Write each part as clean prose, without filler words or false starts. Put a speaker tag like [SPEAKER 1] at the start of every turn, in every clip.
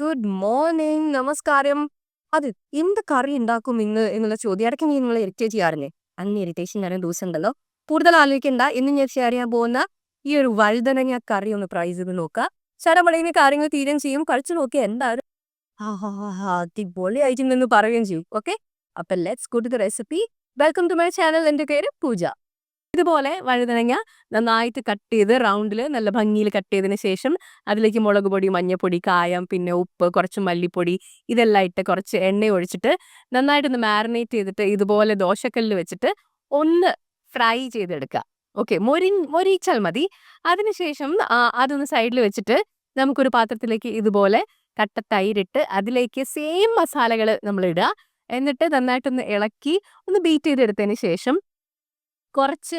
[SPEAKER 1] Good morning നമസ്കാരം. അത് എന്ത് കറി ഉണ്ടാക്കും ഇന്ന് എന്നുള്ള ചോദ്യം ഇടയ്ക്ക് നീ നിങ്ങൾ ഇറിറ്റേറ്റ് ചെയ്യാറില്ലേ? അങ്ങനെ ഇറിറ്റേഷൻ തരുന്ന ദിവസം ഉണ്ടല്ലോ. കൂടുതൽ ആലോചിക്കണ്ട. ഇന്ന് ഞാൻ ഷെയർ ചെയ്യാൻ പോകുന്ന ഈ ഒരു വഴുതനങ്ങ കറി ഒന്ന് ട്രൈ ചെയ്ത് നോക്കുക. ചടപടയിന് കാര്യങ്ങൾ തീരുകയും ചെയ്യും. കഴിച്ചു നോക്കിയാൽ എന്തായാലും അടിപൊളിയായിട്ടുണ്ടെന്ന് പറയുകയും ചെയ്യും. ഓക്കെ, അപ്പൊ let's go to the recipe. Welcome to my channel. എൻ്റെ പേര് പൂജ. ഇതുപോലെ വഴുതനങ്ങ നന്നായിട്ട് കട്ട് ചെയ്ത് റൗണ്ടിൽ നല്ല ഭംഗിയിൽ കട്ട് ചെയ്തതിന് ശേഷം അതിലേക്ക് മുളക് പൊടി, മഞ്ഞപ്പൊടി, കായം, പിന്നെ ഉപ്പ്, കുറച്ച് മല്ലിപ്പൊടി ഇതെല്ലാം ഇട്ട് കുറച്ച് എണ്ണ ഒഴിച്ചിട്ട് നന്നായിട്ടൊന്ന് മാരിനേറ്റ് ചെയ്തിട്ട് ഇതുപോലെ ദോശക്കല്ലിൽ വെച്ചിട്ട് ഒന്ന് ഫ്രൈ ചെയ്തെടുക്കുക. ഓക്കെ, മൊരിച്ചാൽ മതി. അതിനുശേഷം അതൊന്ന് സൈഡിൽ വെച്ചിട്ട് നമുക്കൊരു പാത്രത്തിലേക്ക് ഇതുപോലെ കട്ട തൈരിട്ട് അതിലേക്ക് സെയിം മസാലകൾ നമ്മൾ ഇടുക. എന്നിട്ട് നന്നായിട്ടൊന്ന് ഇളക്കി ഒന്ന് ബീറ്റ് ചെയ്തെടുത്തതിന് ശേഷം കുറച്ച്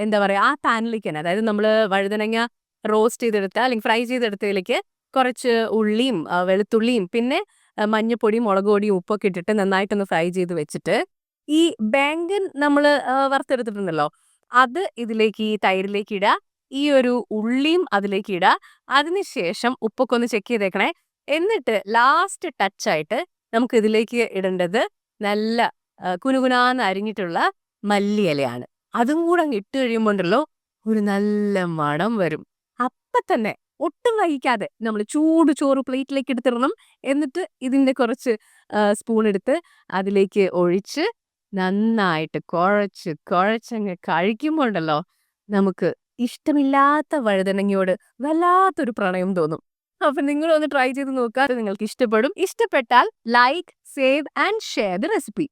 [SPEAKER 1] എന്താ പറയുക, ആ പാനിലേക്ക് തന്നെ, അതായത് നമ്മൾ വഴുതനങ്ങ റോസ്റ്റ് ചെയ്തെടുത്ത അല്ലെങ്കിൽ ഫ്രൈ ചെയ്തെടുത്തതിലേക്ക് കുറച്ച് ഉള്ളിയും വെളുത്തുള്ളിയും പിന്നെ മഞ്ഞപ്പൊടിയും മുളക് പൊടിയും ഉപ്പൊക്കെ ഇട്ടിട്ട് നന്നായിട്ടൊന്ന് ഫ്രൈ ചെയ്ത് വെച്ചിട്ട് ഈ ബാങ്കൻ നമ്മൾ വറുത്തെടുത്തിട്ടുണ്ടല്ലോ, അത് ഇതിലേക്ക് ഈ തൈരിലേക്ക് ഇടുക. ഈ ഒരു ഉള്ളിയും അതിലേക്ക് ഇടുക. അതിനുശേഷം ഉപ്പൊക്കെ ഒന്ന് ചെക്ക് ചെയ്തേക്കണേ. എന്നിട്ട് ലാസ്റ്റ് ടച്ചായിട്ട് നമുക്ക് ഇതിലേക്ക് ഇടേണ്ടത് നല്ല കുനുകുനാന്ന് അരിഞ്ഞിട്ടുള്ള മല്ലിയിലയാണ്. അതും കൂടെ അങ്ങ് ഇട്ട് കഴിയുമ്പോൾ ഉണ്ടല്ലോ, ഒരു നല്ല മണം വരും. അപ്പൊ തന്നെ ഒട്ടും വൈകിക്കാതെ നമ്മൾ ചൂട് ചോറ് പ്ലേറ്റിലേക്ക് എടുത്തിടണം. എന്നിട്ട് ഇതിന്റെ കുറച്ച് സ്പൂൺ എടുത്ത് അതിലേക്ക് ഒഴിച്ച് നന്നായിട്ട് കുഴച്ചങ്ങ് കഴിക്കുമ്പോൾ ഉണ്ടല്ലോ, നമുക്ക് ഇഷ്ടമില്ലാത്ത വഴുതനങ്ങയോട് വല്ലാത്തൊരു പ്രണയം തോന്നും. അപ്പൊ നിങ്ങളൊന്ന് ട്രൈ ചെയ്ത് നോക്കുക. നിങ്ങൾക്ക് ഇഷ്ടപ്പെടും. ഇഷ്ടപ്പെട്ടാൽ like, save and share the recipe.